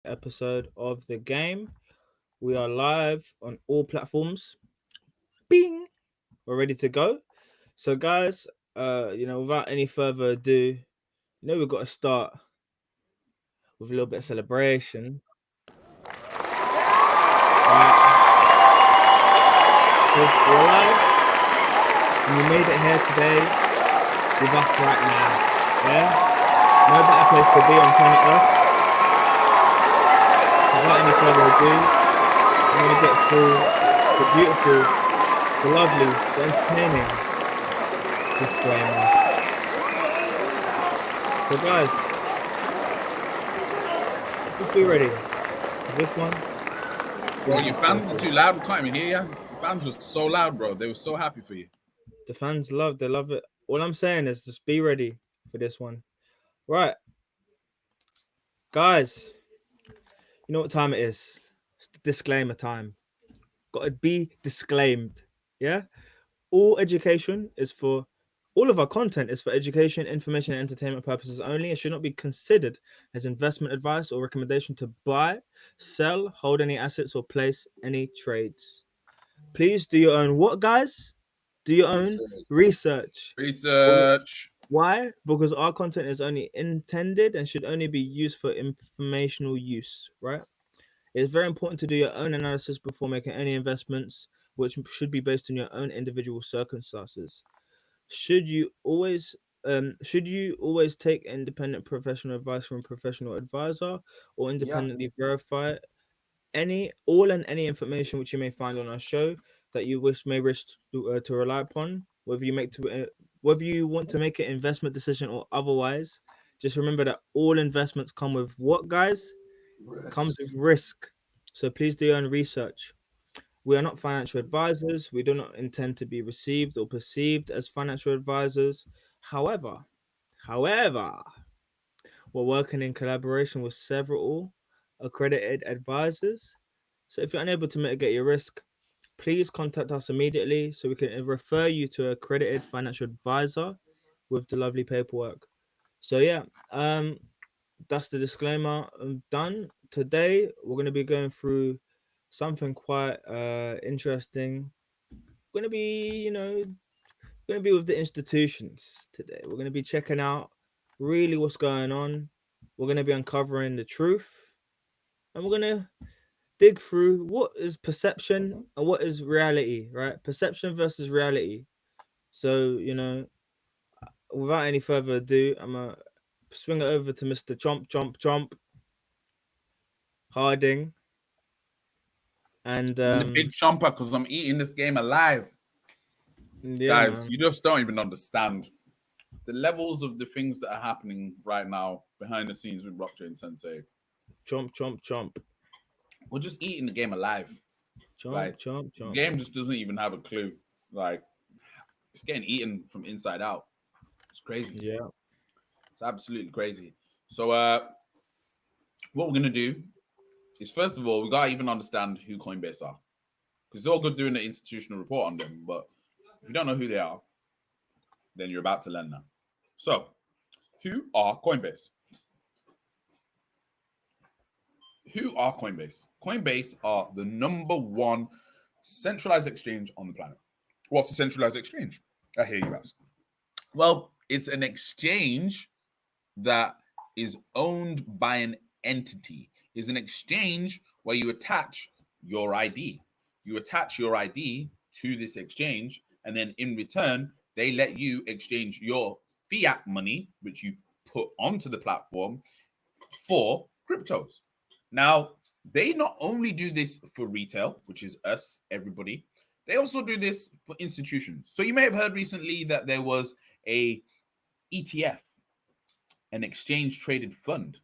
episode of the game. We are live on all platforms. Bing! We're ready to go. So, guys, without any further ado, we've got to start with a little bit of celebration. Because we're live and you made it here today with us right now. Yeah? No better place to be on planet Earth. Without any further ado, I'm going to get through the beautiful, the lovely, the entertaining disclaimer. So guys, just be ready for this one. Bro, your fans are too loud. We can't even hear you. Your fans were so loud, bro. They were so happy for you. The fans they love it. All I'm saying is just be ready for this one. Right. Guys, you know what time it is. It's the disclaimer time. Got to be disclaimed. Yeah? All of our content is for education, information, and entertainment purposes only. It should not be considered as investment advice or recommendation to buy, sell, hold any assets, or place any trades. Please do your own what, guys? Do your own research. Why? Because our content is only intended and should only be used for informational use, right? It is very important to do your own analysis before making any investments, which should be based on your own individual circumstances. Should you always take independent professional advice from a professional advisor or independently verify any information which you may find on our show that you wish to rely upon, whether you want to make an investment decision or otherwise. Just remember that all investments come with what, guys? Comes with risk. So please do your own research. We are not financial advisors. We do not intend to be received or perceived as financial advisors. However, we're working in collaboration with several accredited advisors. So if you're unable to mitigate your risk, please contact us immediately so we can refer you to an accredited financial advisor with the lovely paperwork. So yeah, that's the disclaimer. Done. Today we're going to be going through something quite interesting. We're going to be, with the institutions today. We're going to be checking out really what's going on. We're going to be uncovering the truth, and we're going to dig through what is perception and what is reality, right? Perception versus reality. So, without any further ado, I'm going to swing it over to Mr. Chomp Harding. And I'm the big chomper because I'm eating this game alive. Yeah, guys, man. You just don't even understand the levels of the things that are happening right now behind the scenes with Blockchain Sensei. Chomp. We're just eating the game alive. Chomp. The game just doesn't even have a clue. Like, it's getting eaten from inside out. It's crazy. Yeah. It's absolutely crazy. So, what we're going to do is, first of all, we got to even understand who Coinbase are. Because it's all good doing an institutional report on them, but if you don't know who they are, then you're about to learn now. So, who are Coinbase? Who are Coinbase? Coinbase are the number one centralized exchange on the planet. What's a centralized exchange? I hear you ask. Well, it's an exchange that is owned by an entity. It's an exchange where you attach your ID. You attach your ID to this exchange, and then in return, they let you exchange your fiat money, which you put onto the platform, for cryptos. Now, they not only do this for retail, which is us, everybody, they also do this for institutions. So you may have heard recently that there was a ETF, an exchange traded fund,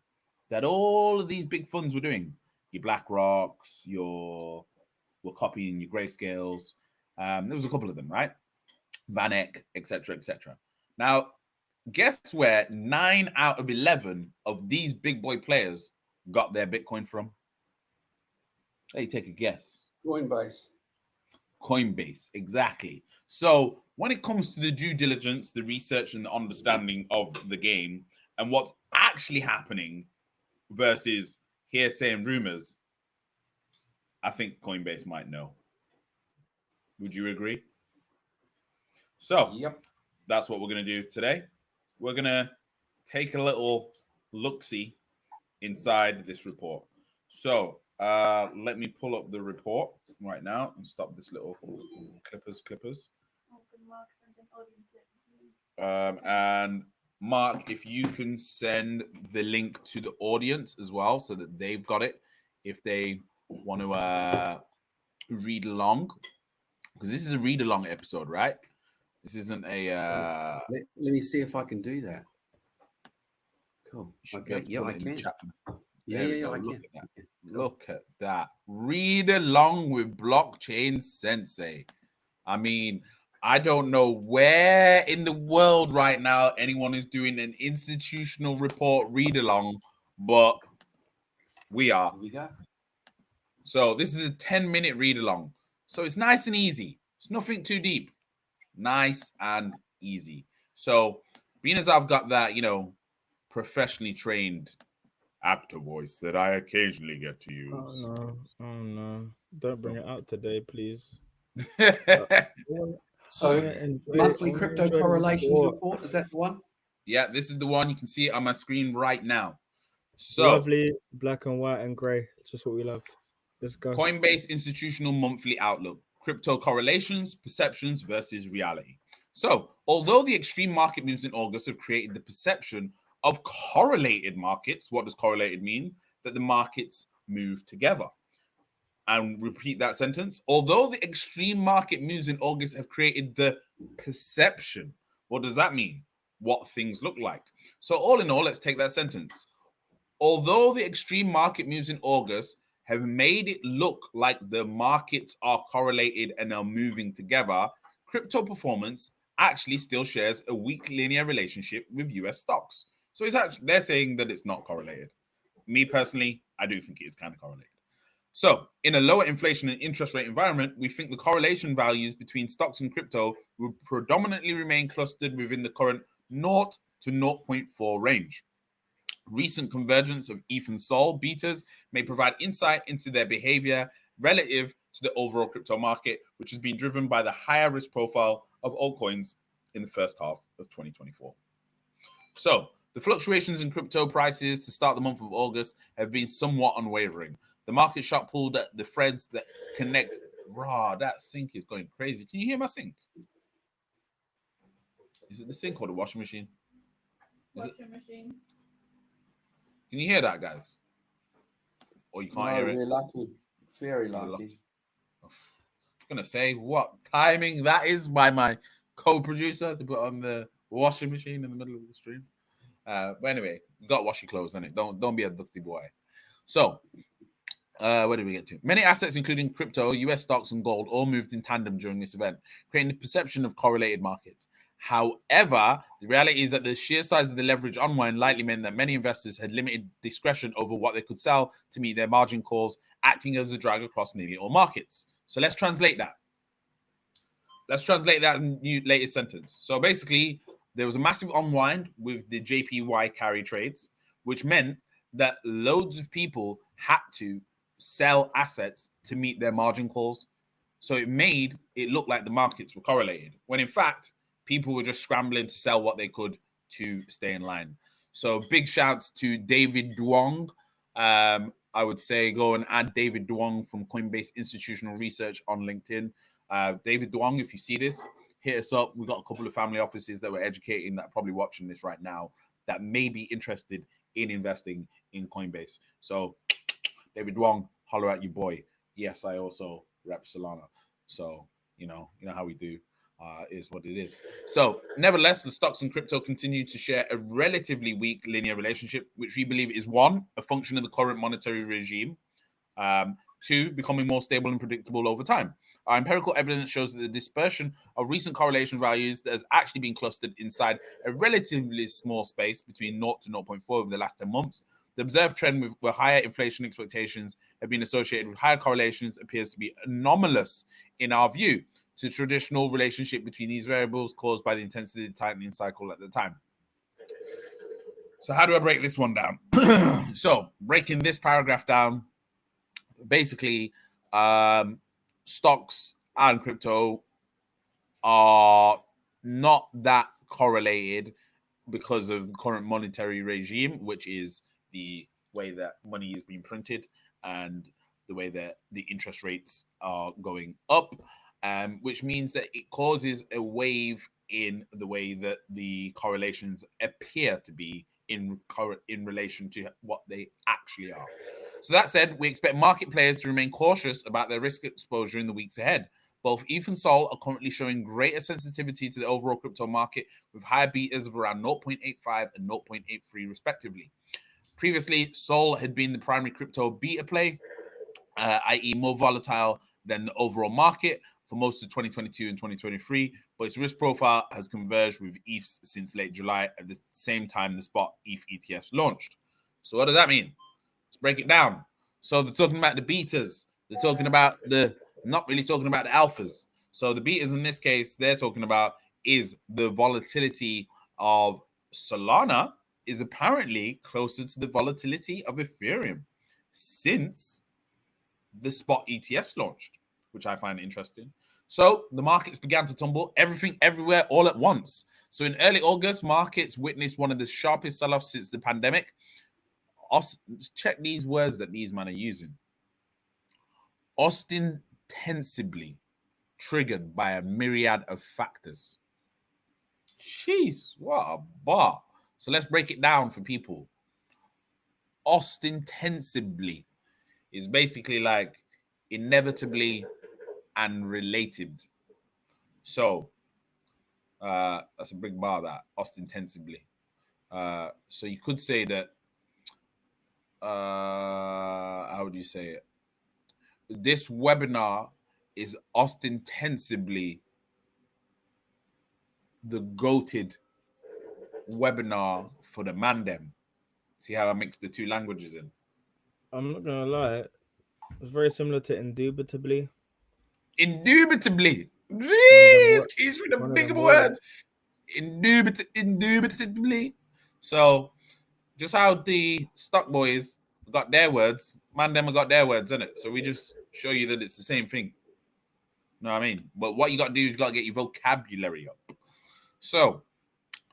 that all of these big funds were doing. Your BlackRocks, were copying your Grayscales. There was a couple of them, right? Vanek, etc., etc. Now, guess where 9 out of 11 of these big boy players got their Bitcoin from? Hey, take a guess. Coinbase, exactly. So when it comes to the due diligence, the research, and the understanding of the game and what's actually happening versus hearsay and rumors, I think Coinbase might know. Would you agree? So, Yep. that's what we're going to do today. We're going to take a little look-see inside this report. So, let me pull up the report right now and stop this little clippers. And Mark, if you can send the link to the audience as well so that they've got it if they want to read along, because this is a read along episode, right? This isn't a let me see if I can do that. Cool. Okay, yeah, I can. Yeah, I look can. at that. Cool. Look at that. Read along with Blockchain Sensei. I mean, I don't know where in the world right now anyone is doing an institutional report read along, but we are. Here we go. So this is a 10-minute read along. So it's nice and easy. It's nothing too deep. Nice and easy. So being as I've got that, professionally trained actor voice that I occasionally get to use. Oh no. Don't bring it out today, please. So monthly crypto correlations report, is that the one? Yeah, this is the one. You can see it on my screen right now. So lovely, black and white and grey. It's just what we love. Let's go. Coinbase Institutional Monthly Outlook. Crypto correlations, perceptions versus reality. So, although the extreme market moves in August have created the perception of correlated markets, what does correlated mean? That the markets move together. And repeat that sentence. Although the extreme market moves in August have created the perception, what does that mean? What things look like. So, all in all, let's take that sentence. Although the extreme market moves in August have made it look like the markets are correlated and are moving together, crypto performance actually still shares a weak linear relationship with US stocks. So it's actually, they're saying that it's not correlated. Me personally, I do think it is kind of correlated. So in a lower inflation and interest rate environment, we think the correlation values between stocks and crypto will predominantly remain clustered within the current 0 to 0.4 range. Recent convergence of ETH and Sol betas may provide insight into their behavior relative to the overall crypto market, which has been driven by the higher risk profile of altcoins in the first half of 2024. So, the fluctuations in crypto prices to start the month of August have been somewhat unwavering. The market shot pulled at the threads that connect. Raw, that sink is going crazy. Can you hear my sink? Is it the sink or the washing machine? Washing machine. Can you hear that, guys? Or you can't hear it? We're lucky. Very lucky. I'm going to say what timing that is by my co-producer to put on the washing machine in the middle of the stream. But anyway, you got to wash your clothes, innit? Don't be a dusty boy. So, where did we get to? Many assets, including crypto, US stocks, and gold, all moved in tandem during this event, creating the perception of correlated markets. However, the reality is that the sheer size of the leverage unwind likely meant that many investors had limited discretion over what they could sell to meet their margin calls, acting as a drag across nearly all markets. So let's translate that. Let's translate that latest sentence. So basically, there was a massive unwind with the JPY carry trades, which meant that loads of people had to sell assets to meet their margin calls. So it made it look like the markets were correlated, when in fact, people were just scrambling to sell what they could to stay in line. So big shouts to David Duong. I would say go and add David Duong from Coinbase Institutional Research on LinkedIn. David Duong, if you see this, hit us up. We've got a couple of family offices that we're educating that are probably watching this right now that may be interested in investing in Coinbase. So David Duong, holler at your boy. Yes, I also rep Solana. So, you know how we do. Is what it is. So, nevertheless, the stocks and crypto continue to share a relatively weak linear relationship, which we believe is one, a function of the current monetary regime, two, becoming more stable and predictable over time. Our empirical evidence shows that the dispersion of recent correlation values that has actually been clustered inside a relatively small space between 0 to 0.4 over the last 10 months. The observed trend where higher inflation expectations have been associated with higher correlations appears to be anomalous in our view to traditional relationship between these variables caused by the intensity of the tightening cycle at the time. So how do I break this one down? So breaking this paragraph down, basically, stocks and crypto are not that correlated because of the current monetary regime, which is the way that money is being printed and the way that the interest rates are going up, which means that it causes a wave in the way that the correlations appear to be in relation to what they actually are. So that said, we expect market players to remain cautious about their risk exposure in the weeks ahead. Both ETH and Sol are currently showing greater sensitivity to the overall crypto market with higher betas of around 0.85 and 0.83 respectively. Previously, Sol had been the primary crypto beta play, i.e. more volatile than the overall market for most of 2022 and 2023, but its risk profile has converged with ETH since late July at the same time the spot ETH ETFs launched. So what does that mean? Let's break it down. So they're talking about the betas. They're talking about not really talking about the alphas. So the betas in this case, they're talking about is the volatility of Solana is apparently closer to the volatility of Ethereum since the spot ETFs launched, which I find interesting. So the markets began to tumble, everything everywhere all at once. So in early August, markets witnessed one of the sharpest sell-offs since the pandemic. Check these words that these men are using. Ostensibly triggered by a myriad of factors. Jeez, what a bar. So let's break it down for people. Ostensibly is basically like inevitably and related. So that's a big bar, that ostensibly. So you could say that how would you say it? This webinar is ostensibly the goated webinar for the mandem. See how I mixed the two languages in? I'm not gonna lie, it's very similar to indubitably. Indubitably. One Excuse me, the of bigger them words. words. Indubitably. So just how the stock boys got their words, mandem got their words, isn't it? So we just show you that it's the same thing. Know what I mean? But what you got to do is you got to get your vocabulary up. So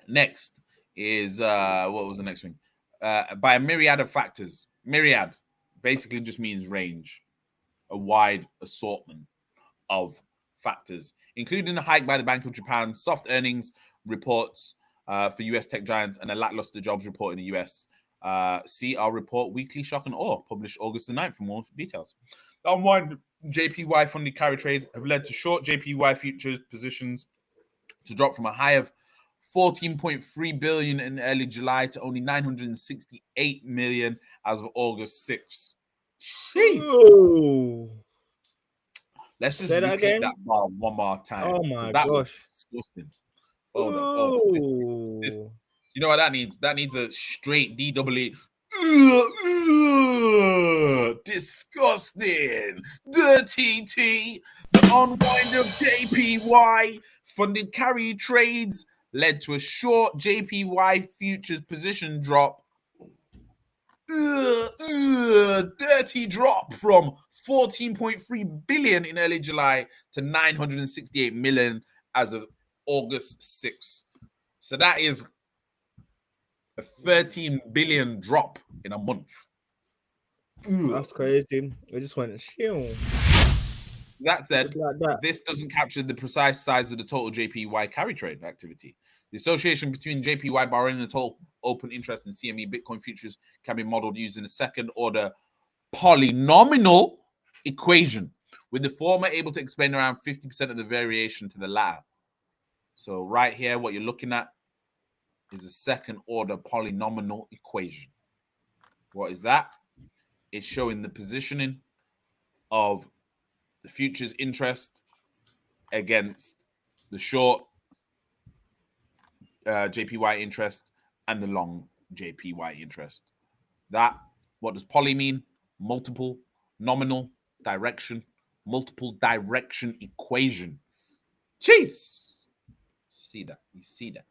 next is what was the next thing? By a myriad of factors. Myriad basically just means range, a wide assortment of factors, including a hike by the Bank of Japan, soft earnings reports for US tech giants, and a lackluster jobs report in the US. See our report, Weekly Shock and Awe, published August the 9th for more details. The unwind JPY funded carry trades have led to short JPY futures positions to drop from a high of 14.3 billion in early July to only 968 million as of August 6th. Jeez. Ooh. Let's just Say that repeat again. that bar one more time. Oh Because my that was gosh. disgusting. Hold on. This, Ooh. you know what that needs? That needs a straight DWE. Disgusting. Dirty T. The unwind of JPY funded carry trades led to a short JPY futures position drop. Dirty drop from 14.3 billion in early July to 968 million as of August 6th. So that is a 13 billion drop in a month. That's crazy. It just went shoo. That said, Just like that. this doesn't capture the precise size of the total JPY carry trade activity. The association between JPY borrowing and the total open interest in CME Bitcoin futures can be modeled using a second order polynomial equation, with the former able to explain around 50% of the variation to the latter. So right here, what you're looking at is a second order polynomial equation. What is that? It's showing the positioning of the futures interest against the short JPY interest and the long JPY interest. That, what does poly mean? Multiple, nominal, direction, multiple direction equation. Jeez. See that? You see that?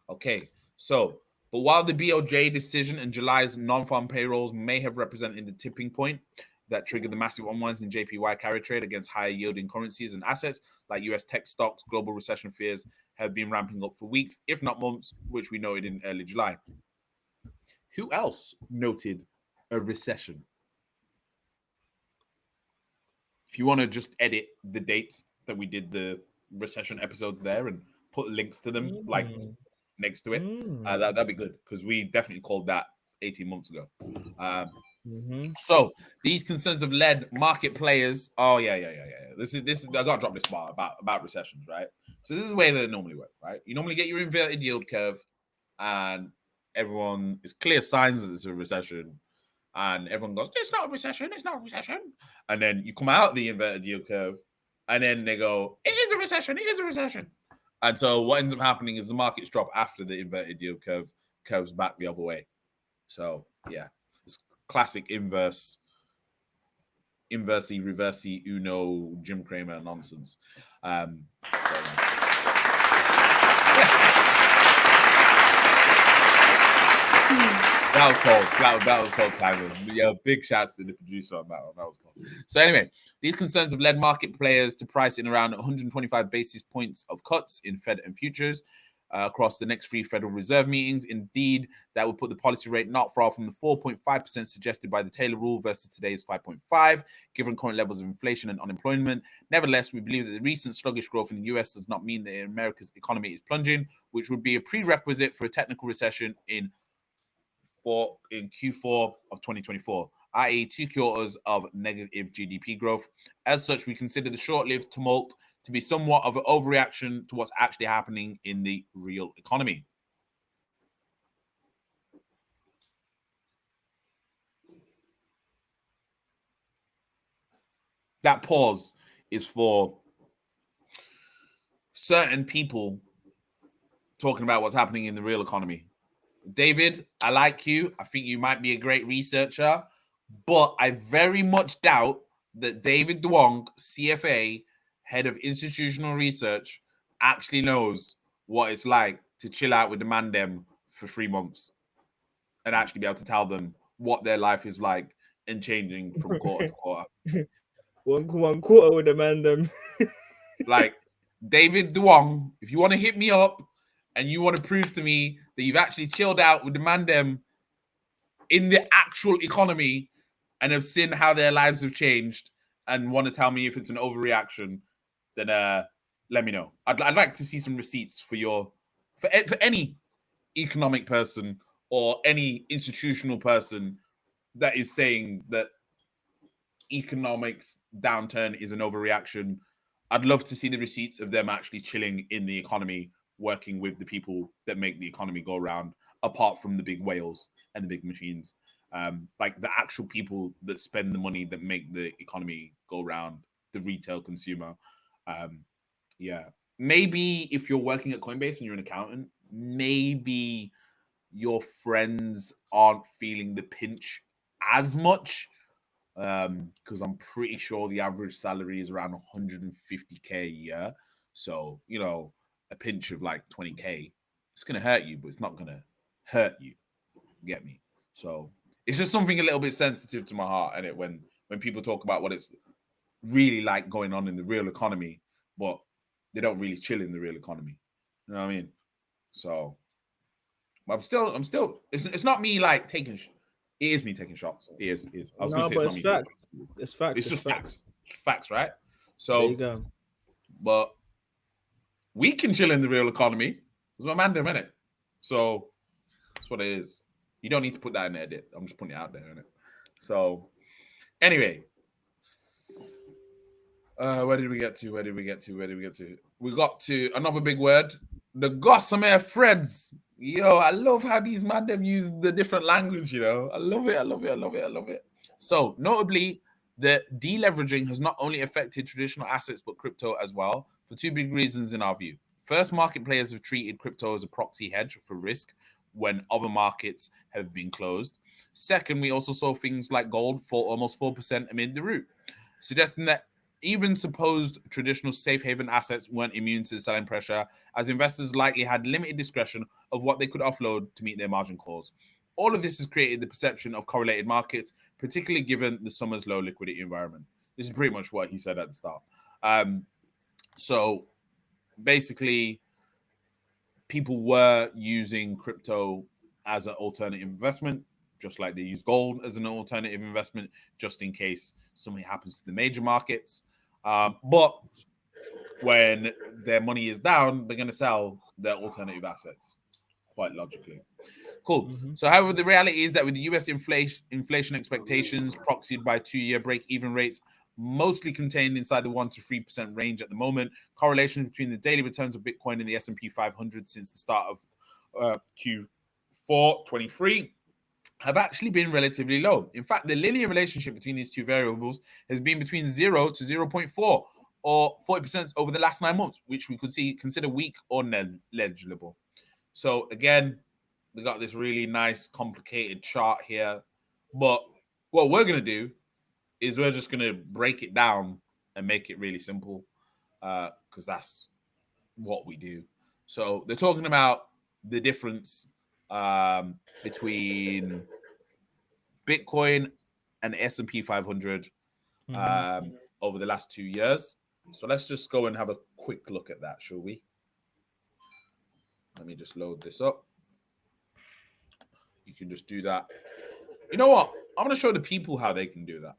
Okay, so But while the BOJ decision and July's non-farm payrolls may have represented the tipping point that triggered the massive unwinds in JPY carry trade against higher yielding currencies and assets like US tech stocks, global recession fears have been ramping up for weeks, if not months, which we noted in early July. Who else noted a recession? If you want to just edit the dates that we did the recession episodes there and put links to them like next to it, that'd be good, because we definitely called that 18 months ago. So these concerns have led market players. Oh yeah. This is. I gotta drop this bar about recessions, right? So this is the way that it normally works, right? You normally get your inverted yield curve, and everyone is clear signs that it's a recession, and everyone goes, "It's not a recession. It's not a recession." And then you come out the inverted yield curve, and then they go, "It is a recession. It is a recession." And so what ends up happening is the markets drop after the inverted yield curve curves back the other way. So yeah, it's classic inversey, reversey, Uno, Jim Cramer nonsense. That was cold. That was cold timing. Yeah, big shouts to the producer on that one. That was cold. So anyway, these concerns have led market players to price in around 125 basis points of cuts in Fed and futures across the next 3 Federal Reserve meetings. Indeed, that would put the policy rate not far from the 4.5% suggested by the Taylor rule versus today's 5.5, given current levels of inflation and unemployment. Nevertheless, we believe that the recent sluggish growth in the US does not mean that America's economy is plunging, which would be a prerequisite for a technical recession in Q4 of 2024, i.e. 2 quarters of negative GDP growth. As such, we consider the short-lived tumult to be somewhat of an overreaction to what's actually happening in the real economy. That pause is for certain people talking about what's happening in the real economy. David, I like you. I think you might be a great researcher, but I very much doubt that David Duong, CFA, head of institutional research, actually knows what it's like to chill out with the mandem for 3 months and actually be able to tell them what their life is like and changing from quarter to quarter. One quarter with the mandem. Like, David Duong, if you want to hit me up and you want to prove to me that you've actually chilled out with the mandem in the actual economy and have seen how their lives have changed and want to tell me if it's an overreaction, then let me know. I'd like to see some receipts for any economic person or any institutional person that is saying that economics downturn is an overreaction. I'd love to see the receipts of them actually chilling in the economy, working with the people that make the economy go around, apart from the big whales and the big machines. Like the actual people that spend the money that make the economy go around, the retail consumer. Yeah. Maybe if you're working at Coinbase and you're an accountant, maybe your friends aren't feeling the pinch as much, because I'm pretty sure the average salary is around 150K a year. So, you know, a pinch of like 20K, it's going to hurt you, but it's not going to hurt you. Get me? So it's just something a little bit sensitive to my heart, and when people talk about what it's really like going on in the real economy, but they don't really chill in the real economy. You know what I mean? So I'm still. It's not me like taking. It is me taking shots. It is. I was going to say it's not me. Facts. It's facts. It's just facts. Facts, right? There So, you go. but we can chill in the real economy. There's my man there, innit? So that's what it is. You don't need to put that in the edit. I'm just putting it out there, innit? So anyway, where did we get to? We got to another big word, the Gossamer threads. Yo, I love how these man them use the different language, you know. I love it. So notably, the deleveraging has not only affected traditional assets but crypto as well, for 2 big reasons in our view. First, market players have treated crypto as a proxy hedge for risk when other markets have been closed. Second, we also saw things like gold fall almost 4% amid the rout, suggesting that even supposed traditional safe haven assets weren't immune to selling pressure, as investors likely had limited discretion of what they could offload to meet their margin calls. All of this has created the perception of correlated markets, particularly given the summer's low liquidity environment. This is pretty much what he said at the start. So basically, people were using crypto as an alternative investment, just like they use gold as an alternative investment, just in case something happens to the major markets. But when their money is down, they're going to sell their alternative assets, quite logically. Cool. So, however, the reality is that with the US inflation expectations proxied by 2-year break-even rates, mostly contained inside the 1 to 3% range at the moment, correlations between the daily returns of Bitcoin and the S&P 500 since the start of Q4 23 have actually been relatively low. In fact, the linear relationship between these two variables has been between 0 to 0.4 or 40% over the last 9 months, which we could consider weak or negligible. So again, we got this really nice, complicated chart here. But what we're going to do is we're just going to break it down and make it really simple, because that's what we do. So they're talking about the difference between Bitcoin and S&P 500 over the last 2 years. So let's just go and have a quick look at that, shall we? Let me just load this up. You can just do that. You know what? I'm going to show the people how they can do that.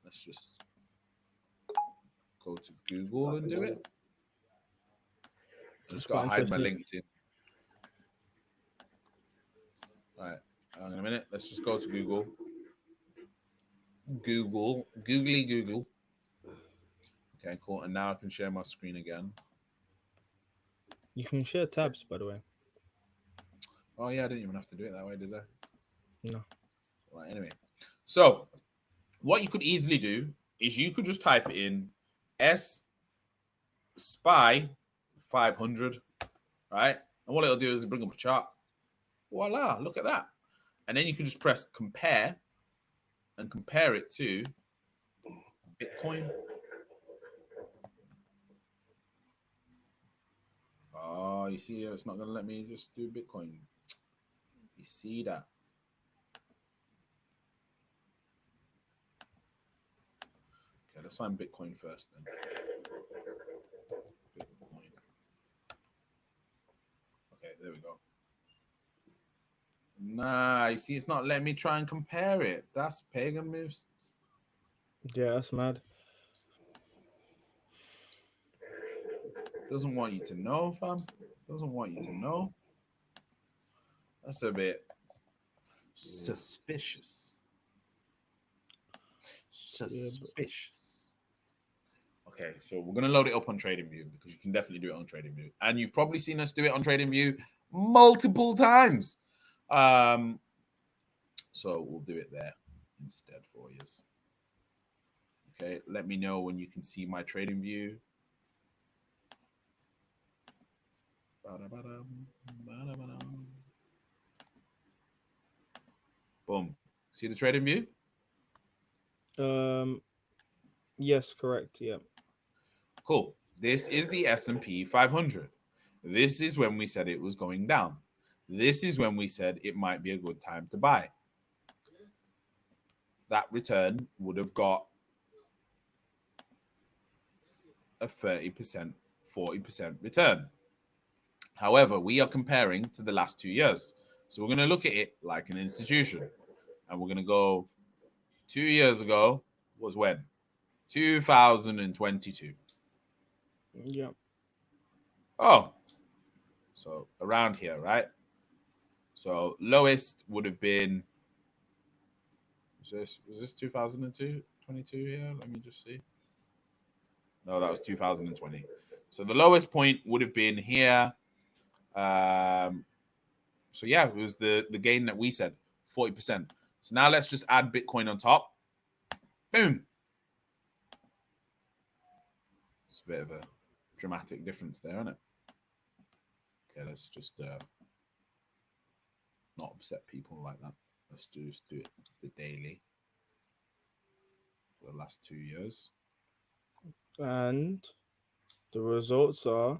Let's just go to Google and do it. I just got to hide my LinkedIn. All right. Hang on a minute. Let's just go to Google. Googly Google. Okay, cool. And now I can share my screen again. You can share tabs, by the way. Oh, yeah. I didn't even have to do it that way, did I? No. Right. Anyway. So what you could easily do is you could just type in SPY 500, right? And what it'll do is bring up a chart. Voila, look at that. And then you can just press compare and compare it to Bitcoin. Oh, you see, it's not going to let me just do Bitcoin. You see that? Okay, let's find Bitcoin first then. Bitcoin. Okay, there we go. Nah, you see, it's not letting me try and compare it. That's pagan moves. Yeah, that's mad. Doesn't want you to know, fam. Doesn't want you to know. That's a bit suspicious. Suspicious. Okay, so we're gonna load it up on TradingView because you can definitely do it on TradingView, and you've probably seen us do it on TradingView multiple times. So we'll do it there instead for you. Okay, let me know when you can see my TradingView. Boom. See the TradingView? Yes, correct. Yeah. Cool. This is the S&P 500. This is when we said it was going down. This is when we said it might be a good time to buy. That return would have got a 30%, 40% return. However, we are comparing to the last 2 years. So we're going to look at it like an institution. And we're going to go 2 years ago was when? 2022. Yeah. Oh, so around here, right? So lowest would have been, was this 2002, 22 here? Let me just see. No, that was 2020. So the lowest point would have been here. So yeah, it was the gain that we said, 40%. So now let's just add Bitcoin on top. Boom. It's a bit of a dramatic difference there, isn't it? Okay, let's just not upset people like that. Let's just do it the daily for the last 2 years. And the results are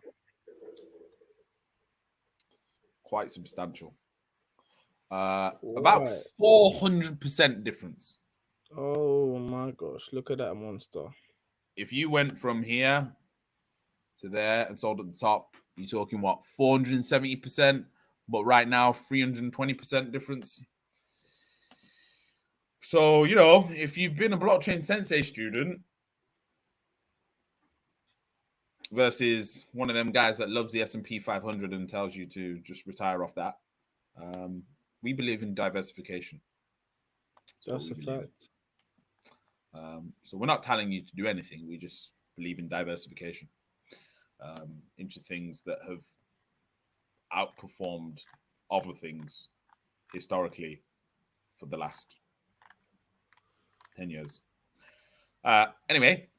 Quite substantial. About Right. 400% difference. Oh my gosh, look at that monster. If you went from here to there and sold at the top, you're talking what, 470%? But right now, 320% difference. So, you know, if you've been a blockchain sensei student versus one of them guys that loves the S&P 500 and tells you to just retire off that, we believe in diversification. That's a fact. So we're not telling you to do anything. We just believe in diversification into things that have outperformed other things historically for the last 10 years. Anyway,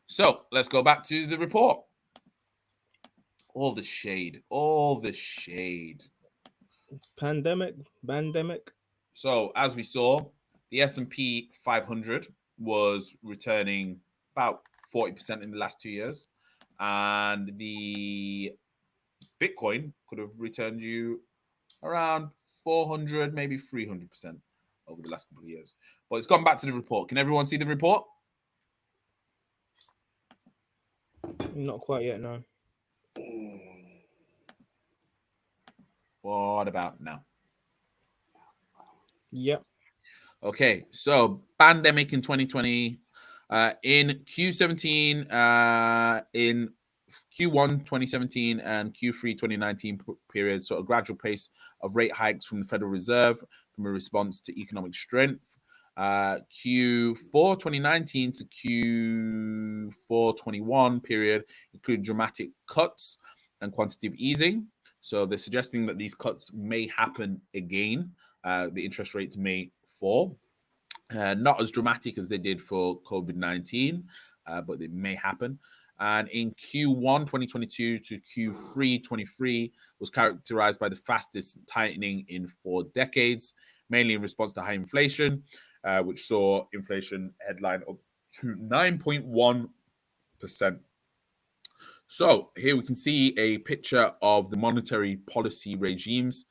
so let's go back to the report. All the shade. Pandemic. So as we saw, the S&P 500 was returning about 40% in the last 2 years, and the Bitcoin could have returned you around 400, maybe 300% over the last couple of years. But it's gone back to the report. Can everyone see the report? Not quite yet, no. What about now? Yep. Okay, so pandemic in 2020, in Q17, in Q1 2017 and Q3 2019 period, so a gradual pace of rate hikes from the Federal Reserve from a response to economic strength. Q4 2019 to Q4 21 period include dramatic cuts and quantitative easing. So they're suggesting that these cuts may happen again. The interest rates may fall. Not as dramatic as they did for COVID-19, but it may happen. And in Q1 2022 to Q3 23 was characterized by the fastest tightening in 4 decades, mainly in response to high inflation, which saw inflation headline up to 9.1%. So here we can see a picture of the monetary policy regimes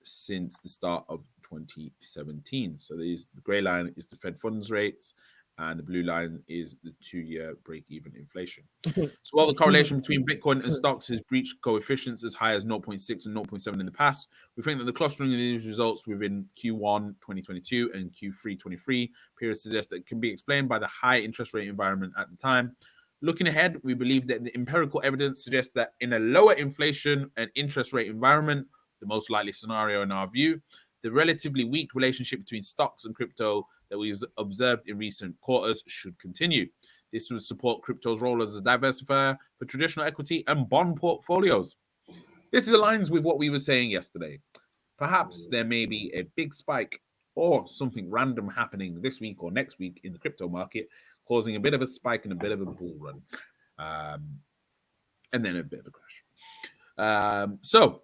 since the start of 2017. So the gray line is the Fed funds rate, and the blue line is the 2-year break-even inflation. So while the correlation between Bitcoin and stocks has breached coefficients as high as 0.6 and 0.7 in the past, we think that the clustering of these results within Q1 2022 and Q3 23 periods suggest that it can be explained by the high interest rate environment at the time. Looking ahead, we believe that the empirical evidence suggests that in a lower inflation and interest rate environment, the most likely scenario in our view, the relatively weak relationship between stocks and crypto that we've observed in recent quarters should continue. This would support crypto's role as a diversifier for traditional equity and bond portfolios. This aligns with what we were saying yesterday. Perhaps there may be a big spike or something random happening this week or next week in the crypto market, causing a bit of a spike and a bit of a bull run, and then a bit of a crash. So,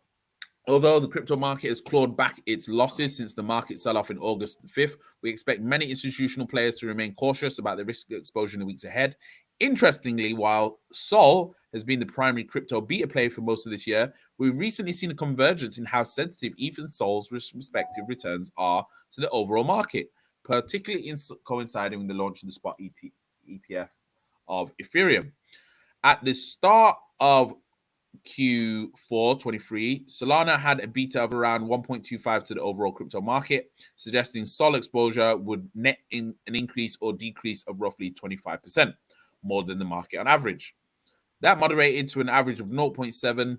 although the crypto market has clawed back its losses since the market sell-off in August 5th, we expect many institutional players to remain cautious about the risk exposure in the weeks ahead. Interestingly, while Sol has been the primary crypto beta play for most of this year, we've recently seen a convergence in how sensitive ETH and Sol's respective returns are to the overall market, particularly coinciding with the launch of the spot ETF of Ethereum. At the start of Q4 23, Solana had a beta of around 1.25 to the overall crypto market, suggesting Sol exposure would net in an increase or decrease of roughly 25%, more than the market on average. That moderated to an average of 0.7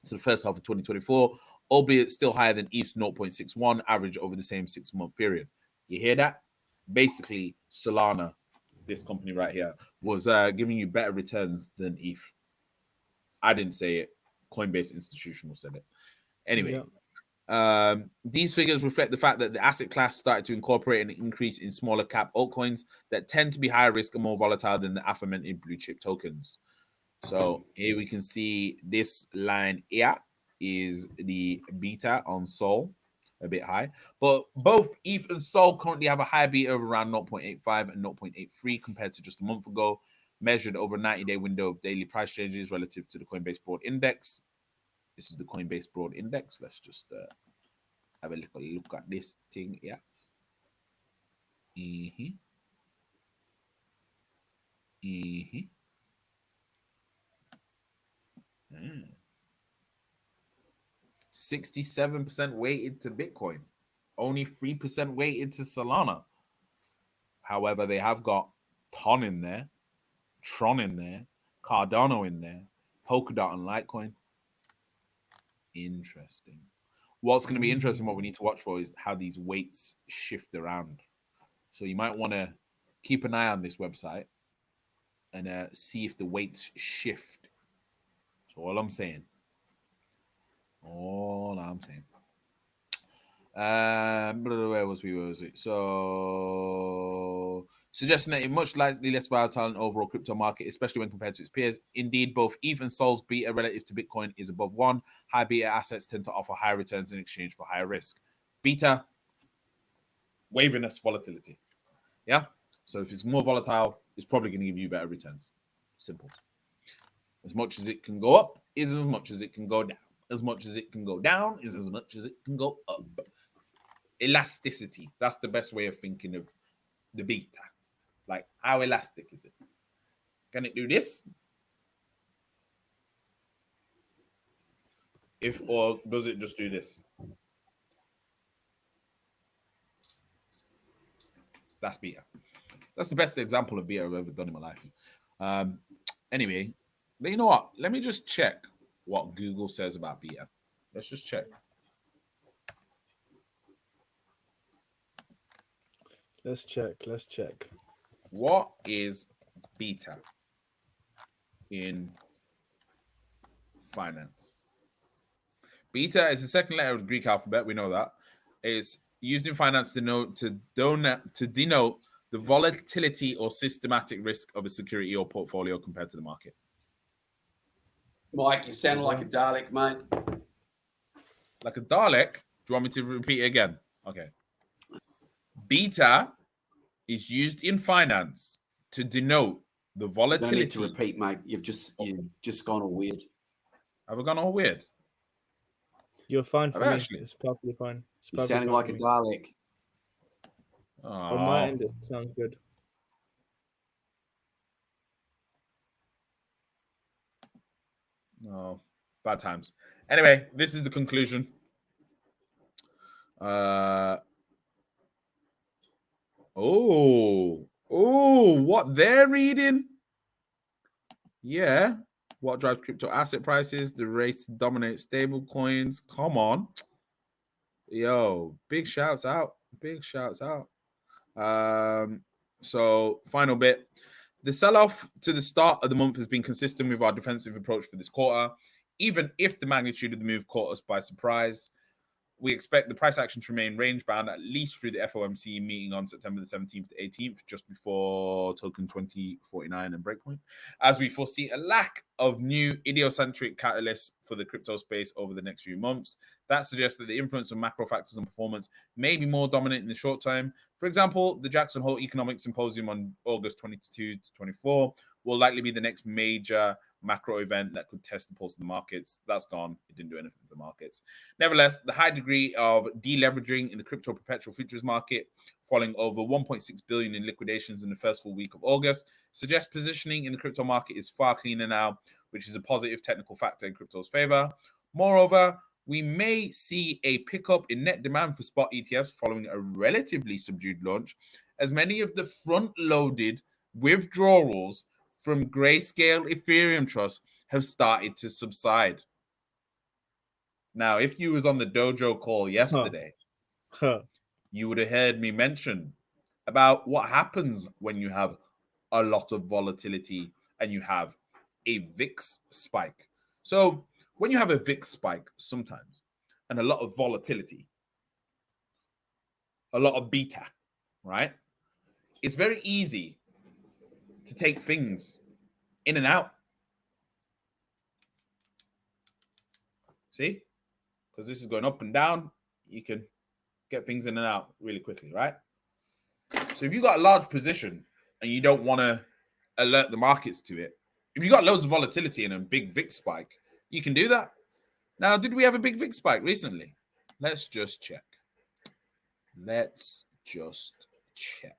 to the first half of 2024, albeit still higher than ETH's 0.61 average over the same 6-month period. You hear that? Basically, Solana, this company right here, was giving you better returns than ETH. I didn't say it. Coinbase Institutional said it. Anyway, these figures reflect the fact that the asset class started to incorporate an increase in smaller cap altcoins that tend to be higher risk and more volatile than the aforementioned blue chip tokens. So here we can see this line here is the beta on Sol. a bit high. But both ETH and Sol currently have a high beta of around 0.85 and 0.83 compared to just a month ago, measured over a 90-day window of daily price changes relative to the Coinbase Broad Index. This is the Coinbase Broad Index. Let's just have a little look at this thing. Yeah. Mm-hmm. Mm-hmm. 67% weighted to Bitcoin, only 3% weighted to Solana. However, they have got Ton in there, Tron in there, Cardano in there, Polkadot and Litecoin. Interesting. What's going to be interesting, what we need to watch for is how these weights shift around. So you might want to keep an eye on this website and see if the weights shift. That's all I'm saying. All I'm saying. Where was it? So, suggesting that it's much likely less volatile in overall crypto market, especially when compared to its peers. Indeed, both ETH and Sol's beta relative to Bitcoin is above 1. High beta assets tend to offer higher returns in exchange for higher risk. Beta, waviness, volatility. Yeah. So if it's more volatile, it's probably going to give you better returns. Simple. As much as it can go up is as much as it can go down. As much as it can go down is as much as it can go up. Elasticity. That's the best way of thinking of the beta. Like, how elastic is it? Can it do this? Or does it just do this? That's beta. That's the best example of beta I've ever done in my life. Anyway, but you know what? Let me just check what Google says about beta. Let's just check. Let's check. What is beta in finance? Beta is the second letter of the Greek alphabet. We know that. It's used in finance to denote the volatility or systematic risk of a security or portfolio compared to the market. Mike, you sound like a Dalek, mate. Like a Dalek? Do you want me to repeat it again? Okay. Beta is used in finance to denote the volatility. You don't need to repeat, mate. You've just gone all weird. Have I gone all weird? You're fine for me. It's perfectly fine. You're sounding like a Dalek. On my end, it sounds good. No, bad times. Anyway, this is the conclusion. What they're reading? Yeah. What drives crypto asset prices? The race to dominate stable coins. Come on. Yo, big shouts out. Big shouts out. So final bit. The sell-off to the start of the month has been consistent with our defensive approach for this quarter, even if the magnitude of the move caught us by surprise. We expect the price action to remain range-bound at least through the FOMC meeting on September the 17th to 18th, just before token 2049 and breakpoint, as we foresee a lack of new idiocentric catalysts for the crypto space over the next few months. That suggests that the influence of macro factors on performance may be more dominant in the short term. For example, the Jackson Hole Economic Symposium on August 22 to 24 will likely be the next major macro event that could test the pulse of the markets. That's gone. It didn't do anything to the markets. Nevertheless, the high degree of deleveraging in the crypto perpetual futures market, falling over 1.6 billion in liquidations in the first full week of August, suggests positioning in the crypto market is far cleaner now, which is a positive technical factor in crypto's favor. Moreover, we may see a pickup in net demand for spot ETFs following a relatively subdued launch, as many of the front-loaded withdrawals from Grayscale Ethereum Trust have started to subside. Now, if you was on the dojo call yesterday, you would have heard me mention about what happens when you have a lot of volatility and you have a VIX spike. So when you have a VIX spike sometimes and a lot of volatility, a lot of beta, right? It's very easy to take things in and out. See? Because this is going up and down. You can get things in and out really quickly, right? So if you got a large position and you don't want to alert the markets to it, if you got loads of volatility and a big VIX spike, you can do that. Now, did we have a big VIX spike recently? Let's just check. Let's just check.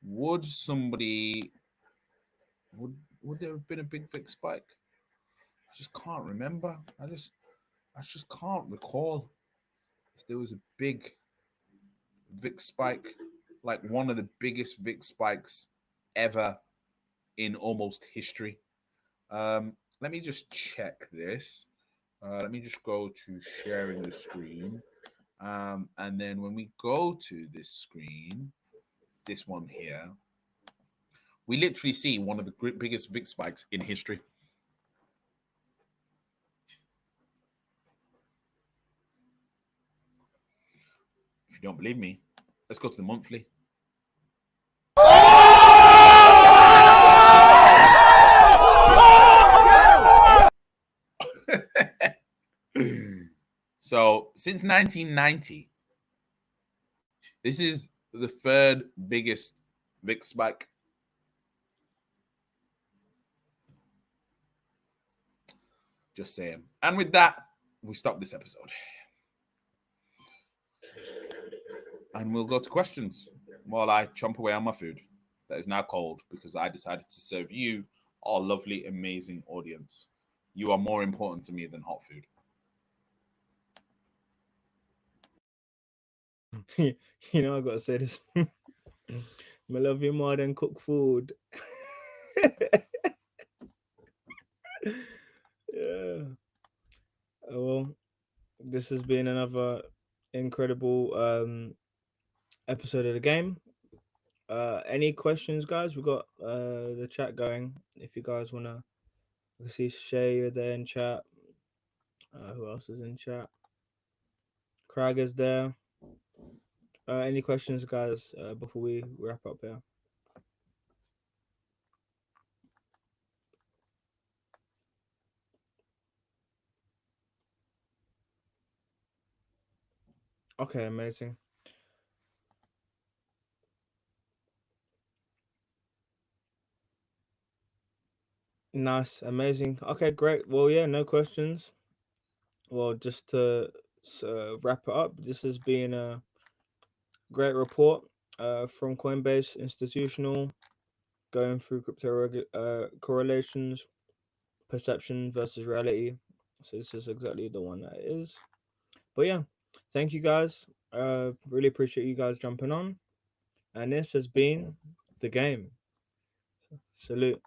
Would somebody would there have been a big VIX spike? I just can't remember. I just can't recall if there was a big VIX spike, like one of the biggest VIX spikes ever in almost history. Let me just check this. Let me just go to sharing the screen. And then when we go to this screen, this one here, we literally see one of the biggest VIX spikes in history. If you don't believe me, let's go to the monthly. So since 1990, this is the third biggest VIX spike. Just saying. And with that, we stop this episode. And we'll go to questions while I chomp away on my food that is now cold because I decided to serve you, our lovely, amazing audience. You are more important to me than hot food. You know, I gotta say this. I love you more than cook food. Yeah. Well, this has been another incredible episode of the game. Any questions, guys? We got the chat going. If you guys wanna, I see Shay, you're there in chat. Who else is in chat? Craig is there. Any questions, guys? Before we wrap up here. Okay, amazing. Nice, amazing. Okay, great. Well, yeah, no questions. Well, just to wrap it up, this has been a great report from Coinbase Institutional, going through correlations, perception versus reality. So this is exactly the one that it is. But yeah, thank you guys. Really appreciate you guys jumping on. And this has been the game. Salute.